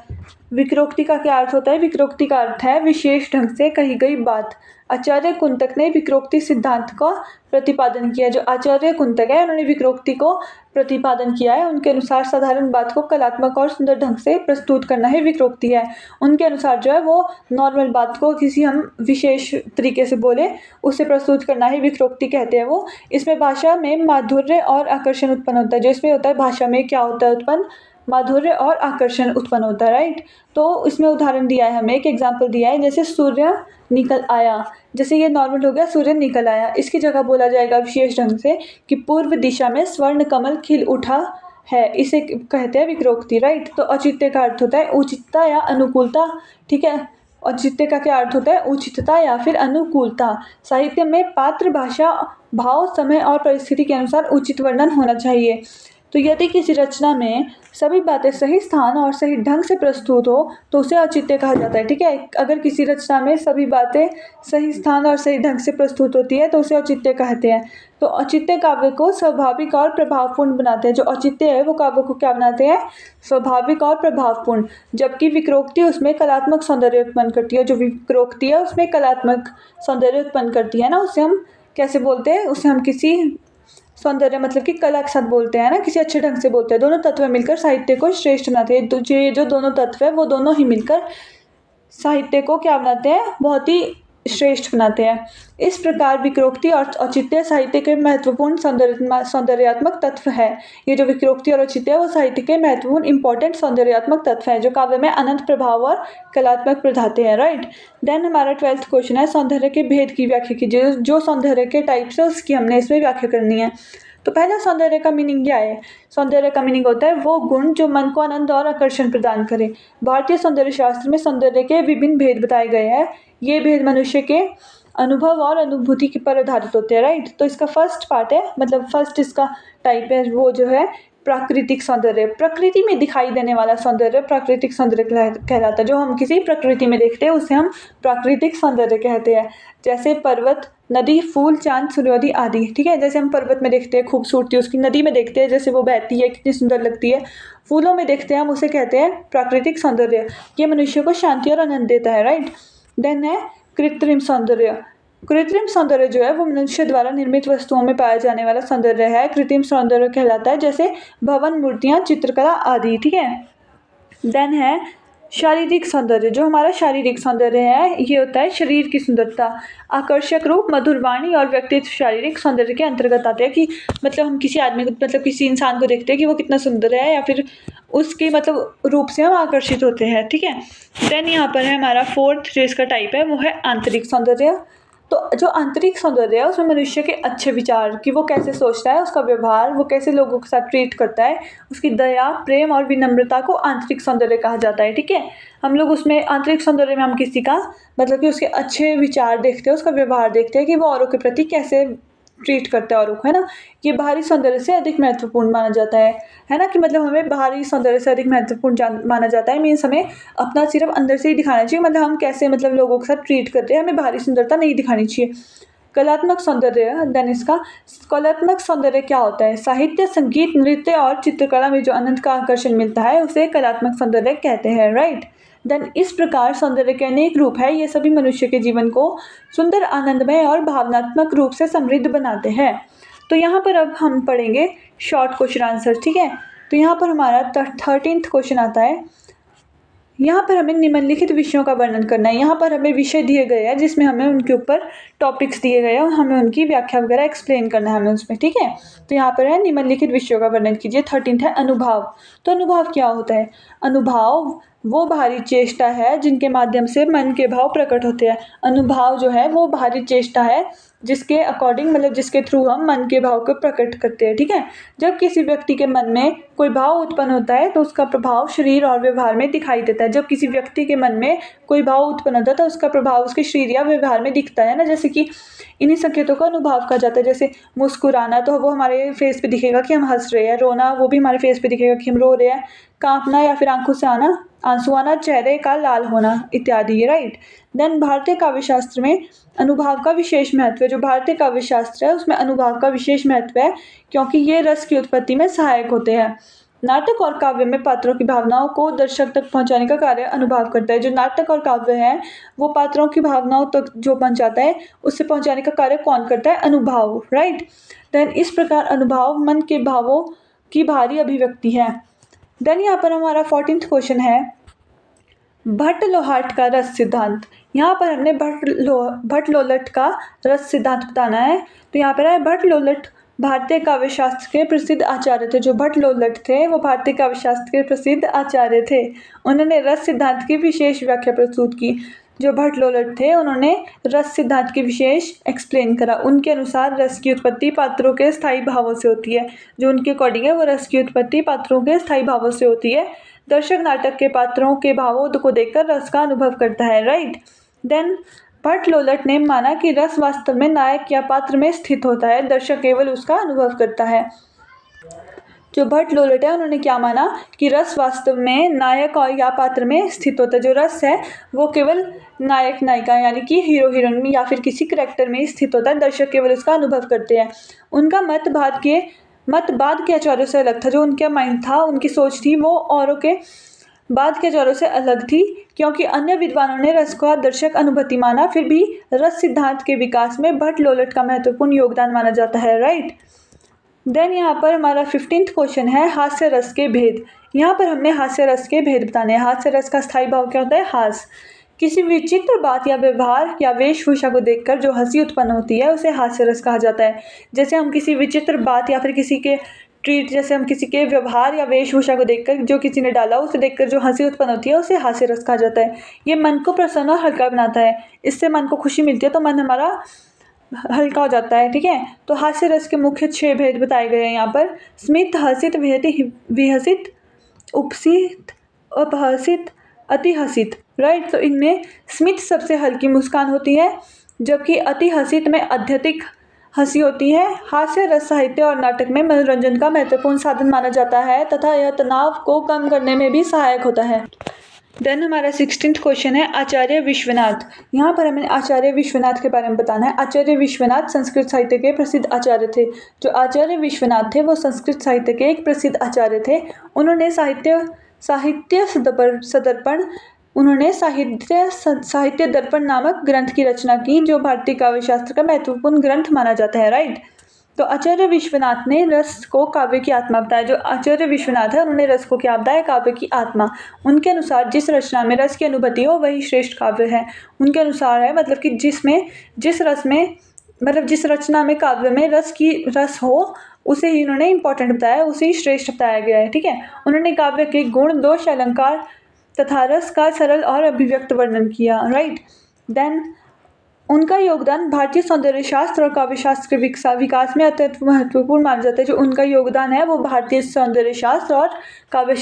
विकृति का क्या अर्थ होता है, विकृति का अर्थ है विशेष ढंग से कही गई बात। आचार्य कुंतक ने विकृति सिद्धांत का प्रतिपादन किया। जो आचार्य कुंतक है उन्होंने विकृति को प्रतिपादन किया है। उनके अनुसार साधारण बात को कलात्मक और सुंदर ढंग से प्रस्तुत करना ही विकृति है। उनके अनुसार जो है वो नॉर्मल बात को किसी हम विशेष तरीके से बोले उसे प्रस्तुत करना ही विकृति कहते हैं वो। इसमें भाषा में माधुर्य और आकर्षण उत्पन्न होता है। जो इसमें होता है भाषा में क्या होता है उत्पन्न, माधुर्य और आकर्षण उत्पन्न होता है, राइट। तो इसमें उदाहरण दिया है, हमें एक एग्जाम्पल दिया है, जैसे सूर्य निकल आया। जैसे ये नॉर्मल हो गया, सूर्य निकल आया। इसकी जगह बोला जाएगा विशेष ढंग से कि पूर्व दिशा में स्वर्ण कमल खिल उठा है, इसे कहते हैं विकृति, राइट। तो औचित्य का अर्थ होता है उचितता या अनुकूलता, ठीक है। औचित्य का क्या अर्थ होता है, उचितता या फिर अनुकूलता। साहित्य में पात्र, भाषा, भाव, समय और परिस्थिति के अनुसार उचित वर्णन होना चाहिए। तो यदि किसी रचना में सभी बातें सही स्थान और सही ढंग से प्रस्तुत हो तो उसे औचित्य कहा जाता है, ठीक है। अगर किसी रचना में सभी बातें सही स्थान और सही ढंग से प्रस्तुत होती है तो उसे औचित्य कहते हैं। तो औचित्य काव्य को स्वाभाविक और प्रभावपूर्ण बनाते हैं। जो औचित्य है वो काव्य को क्या बनाते हैं, स्वाभाविक और प्रभावपूर्ण। जबकि विकृति उसमें कलात्मक सौंदर्य उत्पन्न करती है। जो विकृति है उसमें कलात्मक सौंदर्य उत्पन्न करती है ना, उसे हम कैसे बोलते हैं, उसे हम किसी सौंदर्य मतलब कि कला के साथ बोलते हैं ना, किसी अच्छे ढंग से बोलते हैं। दोनों तत्व मिलकर साहित्य को श्रेष्ठ बनाते हैं। जो दोनों तत्व है वो दोनों ही मिलकर साहित्य को क्या बनाते हैं, बहुत ही श्रेष्ठ बनाते हैं। इस प्रकार विक्रोक्ति और औचित्य साहित्य के महत्वपूर्ण सौंदर्यात्मक तत्व है। ये जो विक्रोक्ति और औचित्य है वो साहित्य के महत्वपूर्ण इंपॉर्टेंट सौंदर्यात्मक तत्व है जो काव्य में अनंत प्रभाव और कलात्मक प्रधाते हैं। राइट। देन हमारा 12th क्वेश्चन है सौंदर्य के भेद की व्याख्या कीजिए। जो सौंदर्य के टाइप्स है उसकी हमने इसमें व्याख्या करनी है। तो पहला सौंदर्य का मीनिंग क्या है? सौंदर्य का मीनिंग होता है वो गुण जो मन को आनंद और आकर्षण प्रदान करे। भारतीय सौंदर्य शास्त्र में सौंदर्य के विभिन्न भेद बताए गए हैं। ये भेद मनुष्य के अनुभव और अनुभूति के पर आधारित होते हैं। राइट। तो इसका फर्स्ट पार्ट है, मतलब फर्स्ट इसका टाइप है वो जो है प्राकृतिक सौंदर्य। प्रकृति में दिखाई देने वाला सौंदर्य प्राकृतिक सौंदर्य कहलाता है। जो हम किसी प्रकृति में देखते हैं उसे हम प्राकृतिक सौंदर्य कहते हैं। जैसे पर्वत, नदी, फूल, चांद, सूर्योदय आदि। ठीक है। जैसे हम पर्वत में देखते हैं खूबसूरती उसकी, नदी में देखते हैं जैसे वो बहती है कितनी सुंदर लगती है, फूलों में देखते हैं हम उसे कहते हैं प्राकृतिक सौंदर्य। ये मनुष्य को शांति और आनंद देता है। राइट। देन है कृत्रिम सौंदर्य। कृत्रिम सौंदर्य जो है वो मनुष्य द्वारा निर्मित वस्तुओं में पाया जाने वाला सौंदर्य है। कृत्रिम सौंदर्य कहलाता है जैसे भवन, मूर्तियां, चित्रकला आदि। ठीक है। देन है शारीरिक सौंदर्य। जो हमारा शारीरिक सौंदर्य है ये होता है शरीर की सुंदरता, आकर्षक रूप, मधुर वाणी और व्यक्तित्व शारीरिक सौंदर्य के अंतर्गत आते हैं। कि मतलब हम किसी आदमी को, मतलब किसी इंसान को देखते हैं कि वो कितना सुंदर है या फिर उसके मतलब रूप से हम आकर्षित होते हैं। ठीक है। देन यहाँ पर है हमारा 4th जो इसका टाइप है वो है आंतरिक सौंदर्य। तो जो आंतरिक सौंदर्य है उसमें मनुष्य के अच्छे विचार, कि वो कैसे सोचता है, उसका व्यवहार, वो कैसे लोगों के साथ ट्रीट करता है, उसकी दया, प्रेम और विनम्रता को आंतरिक सौंदर्य कहा जाता है। ठीक है। हम लोग उसमें आंतरिक सौंदर्य में हम किसी का मतलब कि उसके अच्छे विचार देखते हैं, उसका व्यवहार देखते हैं कि वो औरों के प्रति कैसे ट्रीट करता है औरों को, है ना। ये बाहरी सौंदर्य से अधिक महत्वपूर्ण माना जाता है ना। कि मतलब हमें बाहरी सौंदर्य से अधिक महत्वपूर्ण माना जाता है। मीन्स हमें अपना सिर्फ अंदर से ही दिखाना चाहिए, मतलब हम कैसे मतलब लोगों के साथ ट्रीट करते हैं, हमें बाहरी सुंदरता नहीं दिखानी चाहिए। कलात्मक सौंदर्य। देन इसका कलात्मक सौंदर्य क्या होता है? साहित्य, संगीत, नृत्य और चित्रकला में जो आनंद का आकर्षण मिलता है उसे कलात्मक सौंदर्य कहते हैं। राइट। देन इस प्रकार सौंदर्य के अनेक रूप है। ये सभी मनुष्य के जीवन को सुंदर, आनंदमय और भावनात्मक रूप से समृद्ध बनाते हैं। तो यहाँ पर अब हम पढ़ेंगे शॉर्ट क्वेश्चन आंसर। ठीक है। तो यहाँ पर हमारा 13th क्वेश्चन आता है। यहाँ पर हमें निम्नलिखित विषयों का वर्णन करना है। यहाँ पर हमें विषय दिए गए हैं जिसमें हमें उनके ऊपर टॉपिक्स दिए गए हैं और हमें उनकी व्याख्या वगैरह एक्सप्लेन करना है हमें उसमें। ठीक है। तो यहाँ पर है निम्नलिखित विषयों का वर्णन कीजिए। 13th है अनुभव। तो अनुभव क्या होता है? अनुभव वो बाहरी चेष्टा है जिनके माध्यम से मन के भाव प्रकट होते हैं। अनुभव जो है वो बाहरी चेष्टा है जिसके अकॉर्डिंग, मतलब जिसके थ्रू हम मन के भाव को प्रकट करते हैं। ठीक है। जब किसी व्यक्ति के मन में कोई भाव उत्पन्न होता है तो उसका प्रभाव शरीर और व्यवहार में दिखाई देता है। जब किसी व्यक्ति के मन में कोई भाव उत्पन्न होता है तो उसका प्रभाव उसके शरीर या व्यवहार में दिखता है ना। जैसे कि इन्हीं संकेतों का अनुभव कहा जाता है। जैसे मुस्कुराना तो वो हमारे फेस पे दिखेगा कि हम हंस रहे हैं, रोना वो भी हमारे फेस पे दिखेगा कि हम रो रहे हैं, कांपना या फिर आंखों से आंसू आना, चेहरे का लाल होना इत्यादि। राइट। देन भारतीय काव्यशास्त्र में अनुभव का विशेष महत्व है। जो भारतीय काव्यशास्त्र है उसमें अनुभव का विशेष महत्व है क्योंकि ये रस की उत्पत्ति में सहायक होते हैं। नाटक और काव्य में पात्रों की भावनाओं को दर्शक तक पहुंचाने का कार्य अनुभव करता है। जो नाटक और काव्य है वो पात्रों की भावनाओं तक जो पहुंचाता है उससे पहुंचाने का कार्य कौन करता है? अनुभव। राइट। देन इस प्रकार अनुभव मन के भावों की भारी अभिव्यक्ति है। देन यहाँ पर हमारा 14th क्वेश्चन है भट्ट लोहाट का रस सिद्धांत। यहाँ पर हमने भट्ट लोलट का रस सिद्धांत बताना है। तो यहाँ पर है भट्ट लोलट भारतीय काव्यशास्त्र के प्रसिद्ध आचार्य थे। जो भट्ट लोलट थे वो भारतीय काव्यशास्त्र के प्रसिद्ध आचार्य थे। उन्होंने रस सिद्धांत की विशेष व्याख्या प्रस्तुत की। जो भट्ट लोलट थे उन्होंने रस सिद्धांत की विशेष एक्सप्लेन करा। उनके अनुसार रस की उत्पत्ति पात्रों के स्थायी भावों से होती है। जो उनके अकॉर्डिंग है वो रस की उत्पत्ति पात्रों के स्थायी भावों से होती है। दर्शक नाटक के पात्रों के भावों को देखकर रस का अनुभव करता है। राइट। देन भट्ट लोलट ने माना कि रस वास्तव में नायक या पात्र में स्थित होता है, दर्शक केवल उसका अनुभव करता है। जो भट्ट लोलट है उन्होंने क्या माना कि रस वास्तव में नायक और या पात्र में स्थित होता है। जो रस है वो केवल नायक नायिका यानी कि हीरो हीरोइन में या फिर किसी करेक्टर में स्थित होता है, दर्शक केवल उसका अनुभव करते हैं। उनका मत बाद के आचार्यों से अलग था। जो उनका माइंड था, उनकी सोच थी, वो औरों के बाद के आचार्यों से अलग थी क्योंकि अन्य विद्वानों ने रस को दर्शक अनुभूति माना। फिर भी रस सिद्धांत के विकास में भट्ट लोलट का महत्वपूर्ण योगदान माना जाता है। राइट। देन यहाँ पर हमारा 15th क्वेश्चन है हास्य रस के भेद। यहाँ पर हमने हास्य रस के भेद बताने हैं। हास्य रस का स्थायी भाव क्या होता है? हास। किसी विचित्र बात या व्यवहार या वेशभूषा को देखकर जो हंसी उत्पन्न होती है उसे हास्य रस कहा जाता है। जैसे हम किसी विचित्र बात या फिर किसी के ट्रीट, जैसे हम किसी के व्यवहार या वेशभूषा को देखकर, जो किसी ने डाला उसे देखकर जो हंसी उत्पन्न होती है उसे हास्य रस कहा जाता है। ये मन को प्रसन्न और हल्का बनाता है, इससे मन को खुशी मिलती है तो मन हमारा हल्का हो जाता है। ठीक है, तो हास्य रस के मुख्य 6 भेद बताए गए हैं यहाँ पर। स्मित, हसित, विहसित, उपसित, अपहसित, अतिहसित। राइट, तो इनमें स्मित सबसे हल्की मुस्कान होती है, जबकि अतिहसित में अत्यधिक हंसी होती है। हास्य रस साहित्य और नाटक में मनोरंजन का महत्वपूर्ण साधन माना जाता है तथा यह तनाव को कम करने में भी सहायक होता है। देन हमारा 16th क्वेश्चन है आचार्य विश्वनाथ। यहाँ पर हमें आचार्य विश्वनाथ के बारे में बताना है। आचार्य विश्वनाथ संस्कृत साहित्य के प्रसिद्ध आचार्य थे। जो आचार्य विश्वनाथ थे वो संस्कृत साहित्य के एक प्रसिद्ध आचार्य थे। उन्होंने साहित्य दर्पण नामक ग्रंथ की रचना की, जो भारतीय काव्य शास्त्र का महत्वपूर्ण ग्रंथ माना जाता है। राइट, तो आचार्य विश्वनाथ ने रस को काव्य की आत्मा बताया। जो आचार्य विश्वनाथ है उन्होंने रस को क्या बताया? काव्य की आत्मा। उनके अनुसार जिस रचना में रस की अनुभूति हो वही श्रेष्ठ काव्य है। उनके अनुसार है मतलब कि जिस रचना में काव्य में रस हो उसे ही उन्होंने इंपॉर्टेंट बताया, उसे ही श्रेष्ठ बताया गया है। ठीक है, उन्होंने काव्य के गुण, दोष, अलंकार तथा रस का सरल और अभिव्यक्त वर्णन किया। राइट, देन उनका योगदान भारतीय सौंदर्य शास्त्र और काव्य शास्त्र के विकास में अत्यंत महत्वपूर्ण माना जाता है। जो उनका योगदान है वो भारतीय सौंदर्य शास्त्र और काव्य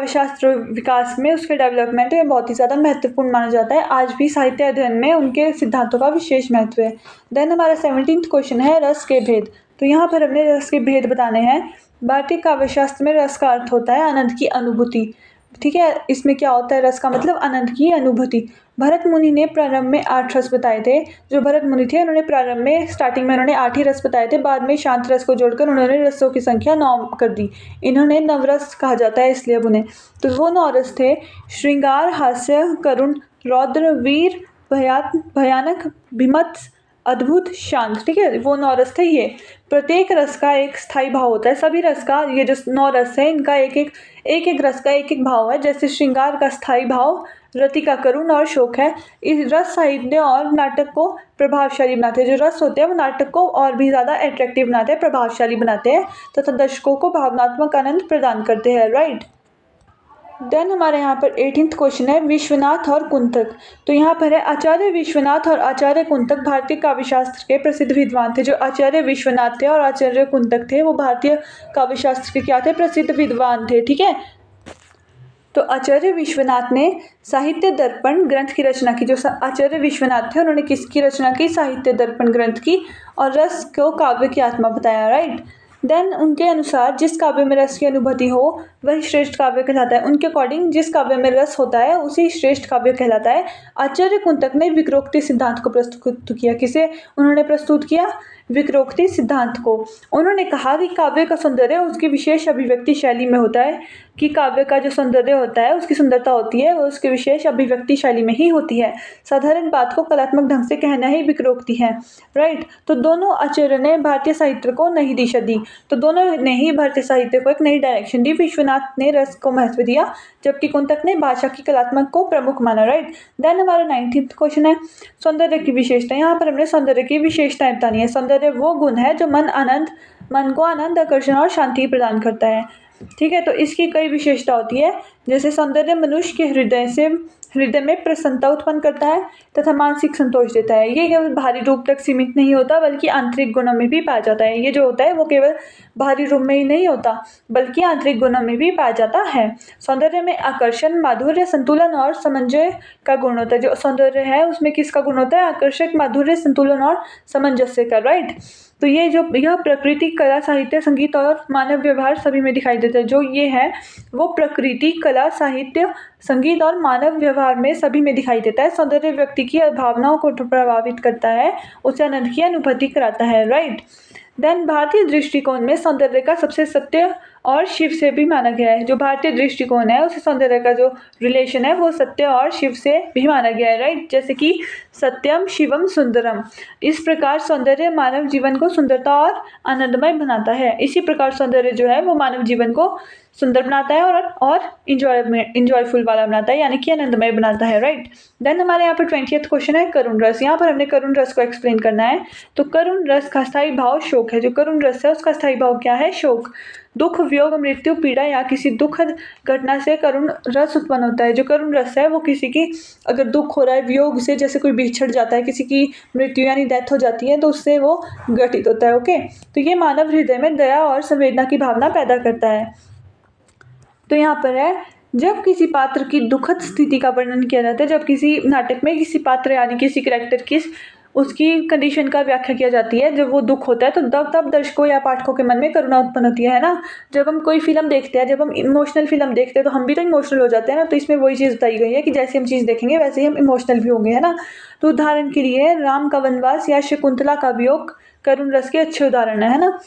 शास्त्र विकास में, उसके डेवलपमेंट में बहुत ही ज़्यादा महत्वपूर्ण माना जाता है। आज भी साहित्य अध्ययन में उनके सिद्धांतों का विशेष महत्व है। देन हमारा 17th क्वेश्चन है रस के भेद। तो यहाँ पर हमने रस के भेद बताने हैं। भारतीय काव्य शास्त्र में रस का अर्थ होता है आनंद की अनुभूति। ठीक है, इसमें क्या होता है? रस का मतलब आनंद की अनुभूति। भरत मुनि ने प्रारंभ में 8 रस बताए थे। जो भरत मुनि थे उन्होंने प्रारंभ में स्टार्टिंग में उन्होंने 8 ही रस बताए थे। बाद में शांत रस को जोड़कर उन्होंने रसों की संख्या 9 कर दी। इन्होंने नवरस कहा जाता है इसलिए अब उन्हें। तो वो 9 रस थे: श्रृंगार, हास्य, करुण, रौद्र, वीर, भयानक, भीभत्स, अद्भुत, शांत। ठीक है, वो 9 रस थे ये। प्रत्येक रस का एक स्थायी भाव होता है। सभी रस का, ये जो 9 रस है इनका एक रस का एक भाव है। जैसे श्रृंगार का स्थायी भाव रति का करुण और शोक है। इस रस साहित्य और नाटक को प्रभावशाली बनाते हैं। जो रस होते हैं वो नाटक को और भी ज़्यादा अट्रैक्टिव बनाते हैं, प्रभावशाली बनाते हैं तथा दर्शकों को भावनात्मक आनंद प्रदान करते हैं। राइट, देन हमारे यहाँ पर 18th क्वेश्चन है विश्वनाथ और कुंतक। तो यहाँ पर है आचार्य विश्वनाथ और आचार्य कुंतक भारतीय काव्य शास्त्र के प्रसिद्ध विद्वान थे। जो आचार्य विश्वनाथ थे और आचार्य कुंतक थे वो भारतीय काव्य शास्त्र के क्या थे? प्रसिद्ध विद्वान थे। ठीक है, तो आचार्य विश्वनाथ ने साहित्य दर्पण ग्रंथ की रचना की। जो आचार्य विश्वनाथ थे उन्होंने किसकी रचना की? साहित्य दर्पण ग्रंथ की, और रस को काव्य की आत्मा बताया। राइट, देन उनके अनुसार जिस काव्य में रस की अनुभूति हो वही श्रेष्ठ काव्य कहलाता है। उनके अकॉर्डिंग जिस काव्य में रस होता है उसी श्रेष्ठ काव्य कहलाता है। आचार्य कुंतक ने विक्रोक्ति सिद्धांत को प्रस्तुत किया। किसे उन्होंने प्रस्तुत किया? विक्रोक्ति सिद्धांत को। उन्होंने कहा कि काव्य का सौंदर्य उसकी विशेष अभिव्यक्ति शैली में होता है, कि काव्य का जो सौंदर्य होता है, उसकी सुंदरता होती है वो उसकी विशेष अभिव्यक्ति शैली में ही होती है। साधारण बात को कलात्मक ढंग से कहना ही विक्रोक्ति है। राइट, तो दोनों आचार्य ने भारतीय साहित्य को नई दिशा दी। तो दोनों ने ही भारतीय साहित्य को एक नई डायरेक्शन दी। विश्वनाथ ने रस को महत्व दिया जबकि कुंतक ने भाषा की कलात्मक को प्रमुख माना। राइट, देन हमारा 19th क्वेश्चन है सौंदर्य की विशेषता। यहाँ पर हमने सौंदर्य की विशेषताएं बतानी है। सौंदर्य वो गुण है जो मन को आनंद, आकर्षण और शांति प्रदान करता है। ठीक है, तो इसकी कई विशेषता होती है। जैसे सौंदर्य मनुष्य के हृदय में प्रसन्नता उत्पन्न करता है तथा मानसिक संतोष देता है। ये केवल बाहरी रूप तक सीमित नहीं होता बल्कि आंतरिक गुणों में भी पाया जाता है। ये जो होता है वो केवल बाहरी रूप में ही नहीं होता बल्कि आंतरिक गुणों में भी पाया जाता है। सौंदर्य में आकर्षण, माधुर्य, संतुलन और समन्वय का गुण होता है। जो सौंदर्य है उसमें किसका गुण होता है? आकर्षक, माधुर्य, संतुलन और सामंजस्य का। राइट, तो यह प्रकृति, कला, साहित्य, संगीत और मानव व्यवहार सभी में दिखाई देता है। जो ये है वो प्रकृति, कला, साहित्य, संगीत और मानव व्यवहार में सभी में दिखाई देता है। सौंदर्य व्यक्ति की भावनाओं को प्रभावित करता है, उसे आनंद की अनुभूति कराता है। राइट, देन भारतीय दृष्टिकोण में सौंदर्य का सबसे सत्य और शिव से भी माना गया है। जो भारतीय दृष्टिकोण है उसे सौंदर्य का जो रिलेशन है वो सत्य और शिव से भी माना गया है। राइट, जैसे कि सत्यम शिवम सुंदरम। इस प्रकार सौंदर्य मानव जीवन को सुंदरता और आनंदमय बनाता है। इसी प्रकार सौंदर्य जो है वो मानव जीवन को सुंदर बनाता है और इंजॉयफुल वाला बनाता है, यानी कि आनंदमय बनाता है, राइट। देन हमारे यहाँ पर 20th क्वेश्चन है करुण रस। यहाँ पर हमने करुण रस को एक्सप्लेन करना है। तो करुण रस का स्थायी भाव शोक है। जो करुण रस है उसका स्थायी भाव क्या है? शोक। दुख, वियोग, मृत्यु, पीड़ा या किसी दुखद घटना से करुण रस उत्पन्न होता है। जो करुण रस है वो किसी की अगर दुख हो रहा है, वियोग से, जैसे कोई बिछड़ जाता है, किसी की मृत्यु यानी डेथ हो जाती है, तो उससे वो घटित होता है। ओके, तो ये मानव हृदय में दया और संवेदना की भावना पैदा करता है। तो यहाँ पर है, जब किसी पात्र की दुखद स्थिति का वर्णन किया जाता है, जब किसी नाटक में किसी पात्र यानी किसी कैरेक्टर की उसकी कंडीशन का व्याख्या किया जाती है, जब वो दुख होता है, तो तब दर्शकों या पाठकों के मन में करुणा उत्पन्न होती है ना। जब हम कोई फिल्म देखते हैं, जब हम इमोशनल फिल्म देखते हैं, तो हम भी तो इमोशनल हो जाते हैं ना। तो इसमें वही चीज़ बताई गई है कि जैसे हम चीज़ देखेंगे वैसे ही हम इमोशनल भी होंगे, है ना। तो उदाहरण के लिए राम का वनवास या शकुंतला का वियोग करुण रस के अच्छे उदाहरण है ना।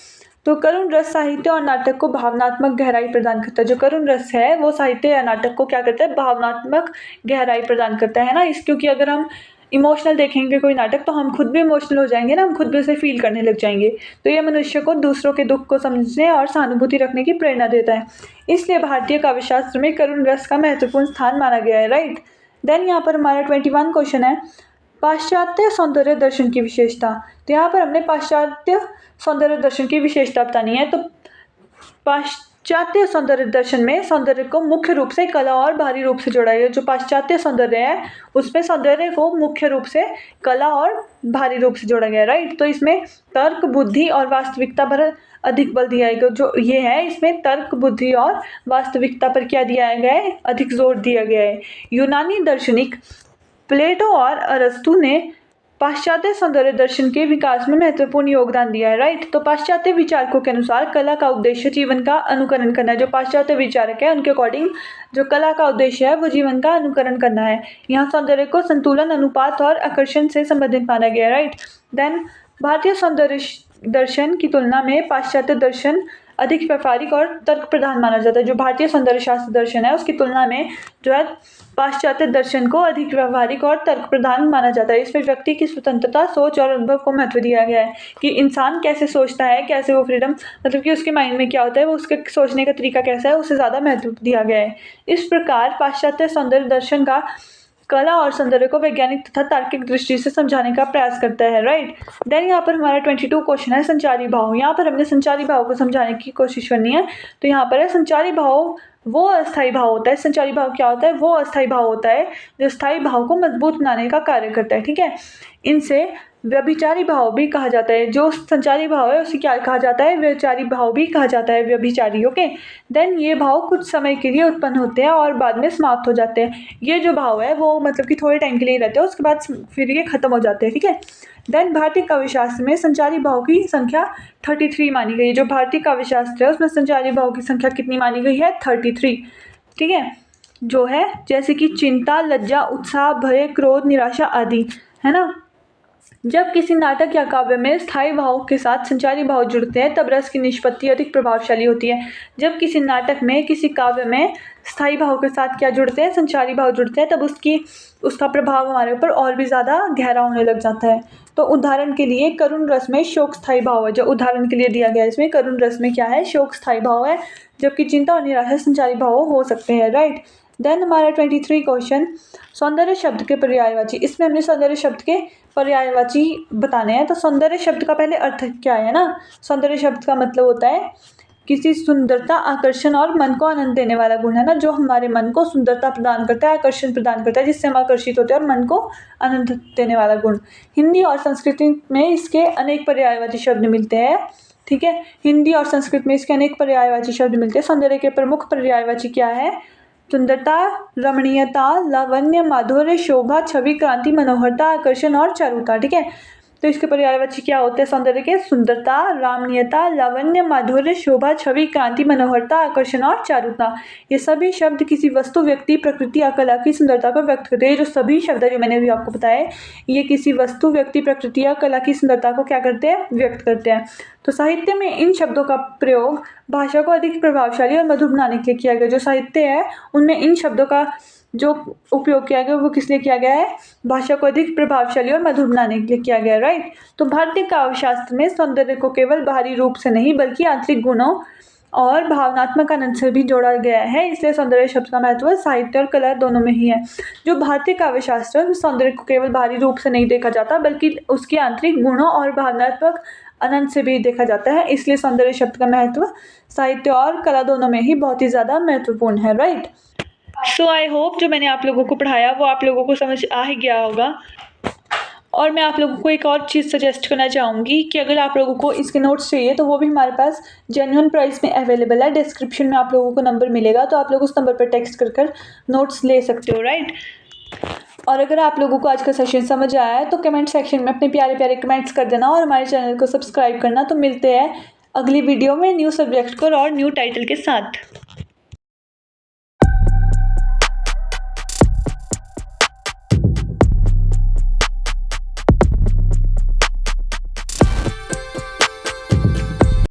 तो करुण रस साहित्य और नाटक को भावनात्मक गहराई प्रदान करता है। जो करुण रस है वो साहित्य या नाटक को क्या करता है? भावनात्मक गहराई प्रदान करता है ना। क्योंकि अगर हम इमोशनल देखेंगे कोई नाटक तो हम खुद भी इमोशनल हो जाएंगे ना, हम खुद भी उसे फील करने लग जाएंगे। तो ये मनुष्य को दूसरों के दुख को समझने और सहानुभूति रखने की प्रेरणा देता है। इसलिए भारतीय काव्यशास्त्र में करुण रस का महत्वपूर्ण स्थान माना गया है, राइट। देन यहाँ पर हमारा 21 क्वेश्चन है पाश्चात्य सौंदर्य दर्शन की विशेषता। तो यहाँ पर हमने पाश्चात्य सौंदर्य दर्शन की विशेषता बतानी है। तो पाश्चात्य सौंदर्य दर्शन में सौंदर्य को मुख्य रूप से कला और बाहरी रूप से जोड़ा गया। जो पाश्चात्य सौंदर्य है उसमें सौंदर्य को मुख्य रूप से कला और बाहरी रूप से जोड़ा गया, राइट। तो इसमें तर्क, बुद्धि और वास्तविकता पर अधिक बल दिया गया। जो ये है इसमें तर्क, बुद्धि और वास्तविकता पर क्या दिया गया है? अधिक जोर दिया गया है। यूनानी दार्शनिक प्लेटो और अरस्तु ने पाश्चात्य सौंदर्य दर्शन के विकास में महत्वपूर्ण योगदान दिया है, राइट। तो पाश्चात्य विचारकों के अनुसार कला का उद्देश्य जीवन का अनुकरण करना है। जो पाश्चात्य विचारक है उनके अकॉर्डिंग जो कला का उद्देश्य है वो जीवन का अनुकरण करना है। यहाँ सौंदर्य को संतुलन, अनुपात और आकर्षण से संबंधित माना गया है, राइट। देन भारतीय सौंदर्य दर्शन की तुलना में पाश्चात्य दर्शन अधिक व्यावहारिक और तर्क प्रधान माना जाता है। जो भारतीय सौंदर्य शास्त्र दर्शन है उसकी तुलना में जो है पाश्चात्य दर्शन को अधिक व्यावहारिक और तर्क प्रधान माना जाता है। इसमें व्यक्ति की स्वतंत्रता, सोच और अनुभव को महत्व दिया गया है कि इंसान कैसे सोचता है, कैसे वो फ्रीडम, मतलब कि उसके माइंड में क्या होता है, वो उसके सोचने का तरीका कैसा है, उससे ज़्यादा महत्व दिया गया है। इस प्रकार पाश्चात्य सौंदर्य दर्शन का कला और सौंदर्य को वैज्ञानिक तथा तार्किक दृष्टि से समझाने का प्रयास करता है, राइट। देन यहाँ पर हमारा 22 क्वेश्चन है संचारी भाव। यहाँ पर हमने संचारी भाव को समझाने की कोशिश करनी है। तो यहाँ पर है संचारी भाव वो अस्थायी भाव होता है। संचारी भाव क्या होता है? वो अस्थायी भाव होता है जो स्थायी भाव को मजबूत बनाने का कार्य करता है, ठीक है। इनसे व्यभिचारी भाव भी कहा जाता है। जो संचारी भाव है उसे क्या कहा जाता है? व्यभिचारी भाव भी कहा जाता है, व्यभिचारी। ओके, देन ये भाव कुछ समय के लिए उत्पन्न होते हैं और बाद में समाप्त हो जाते हैं। ये जो भाव है वो मतलब कि थोड़े टाइम के लिए रहते हैं, उसके बाद फिर ये खत्म हो जाते हैं, ठीक है। देन भारतीय काव्यशास्त्र में संचारी भाव की संख्या 33 मानी गई है। जो भारतीय काव्यशास्त्र है उसमें संचारी भाव की संख्या कितनी मानी गई है? 33, ठीक है। जो है जैसे कि चिंता, लज्जा, उत्साह, भय, क्रोध, निराशा आदि, है ना। जब किसी नाटक या काव्य में स्थायी भाव के साथ संचारी भाव जुड़ते हैं तब रस की निष्पत्ति अधिक प्रभावशाली होती है। जब किसी नाटक में, किसी काव्य में स्थायी भाव के साथ क्या जुड़ते हैं? संचारी भाव जुड़ते हैं, तब उसका प्रभाव हमारे ऊपर और भी ज़्यादा गहरा होने लग जाता है। तो उदाहरण के लिए करुण रस में शोक स्थायी भाव है। जो उदाहरण के लिए दिया गया है इसमें करुण रस में क्या है? शोक स्थायी भाव है, जबकि चिंता और निराशा संचारी भाव हो सकते हैं, राइट। देन हमारा 23 क्वेश्चन सौंदर्य शब्द के पर्यायवाची। इसमें हमने सौंदर्य शब्द के पर्यायवाची बताने हैं। तो सौंदर्य शब्द का पहले अर्थ क्या है ना। सौंदर्य शब्द का मतलब होता है किसी सुंदरता, आकर्षण और मन को आनंद देने वाला गुण, है ना। जो हमारे मन को सुंदरता प्रदान करता है, आकर्षण प्रदान करता है, जिससे हम आकर्षित होते हैं, और मन को आनंद देने वाला गुण। हिंदी और संस्कृत में इसके अनेक पर्यायवाची शब्द मिलते हैं, ठीक है। हिंदी और संस्कृत में इसके अनेक पर्यायवाची शब्द मिलते हैं। सौंदर्य के प्रमुख पर्यायवाची क्या है? सुंदरता, रमणीयता, लावण्य, माधुर्य, शोभा, छवि, क्रांति, मनोहरता, आकर्षण और चारुता, ठीक है। तो इसके पर्यायवाची क्या होते हैं सौंदर्य के? सुंदरता, रमणीयता, लावण्य, माधुर्य, शोभा, छवि, क्रांति, मनोहरता, आकर्षण और चारुता। ये सभी शब्द किसी वस्तु, व्यक्ति, प्रकृति या कला की सुंदरता को व्यक्त करते हैं। जो सभी शब्द है जो मैंने अभी आपको बताया, ये किसी वस्तु, व्यक्ति, प्रकृति या कला की सुंदरता को क्या करते हैं? व्यक्त करते हैं। तो साहित्य में इन शब्दों का प्रयोग भाषा को अधिक प्रभावशाली और मधुर बनाने के लिए किया गया। जो साहित्य है उनमें इन शब्दों का जो उपयोग किया गया वो किस लिए किया गया है? भाषा को अधिक प्रभावशाली और मधुर बनाने के लिए किया गया, राइट। तो भारतीय काव्यशास्त्र में सौंदर्य को केवल बाहरी रूप से नहीं बल्कि आंतरिक गुणों और भावनात्मक आनंद से भी जोड़ा गया है, इसलिए सौंदर्य शब्द का महत्व साहित्य और कला दोनों में ही है। जो भारतीय काव्यशास्त्र है, सौंदर्य को केवल बाहरी रूप से नहीं देखा जाता बल्कि उसके आंतरिक गुणों और भावनात्मक आनंद से भी देखा जाता है, इसलिए सौंदर्य शब्द का महत्व साहित्य और कला दोनों में ही बहुत ही ज़्यादा महत्वपूर्ण है, राइट। सो आई होप जो मैंने आप लोगों को पढ़ाया वो आप लोगों को समझ आ ही गया होगा। और मैं आप लोगों को एक और चीज़ सजेस्ट करना चाहूँगी कि अगर आप लोगों को इसके नोट्स चाहिए तो वो भी हमारे पास जेन्युइन प्राइस में अवेलेबल है। डिस्क्रिप्शन में आप लोगों को नंबर मिलेगा, तो आप लोग उस नंबर पर टेक्स्ट कर नोट्स ले सकते हो, राइट। और अगर आप लोगों को आज का सेशन समझ आया है तो कमेंट सेक्शन में अपने प्यारे प्यारे कमेंट्स कर देना और हमारे चैनल को सब्सक्राइब करना। तो मिलते हैं अगली वीडियो में न्यू सब्जेक्ट को और न्यू टाइटल के साथ।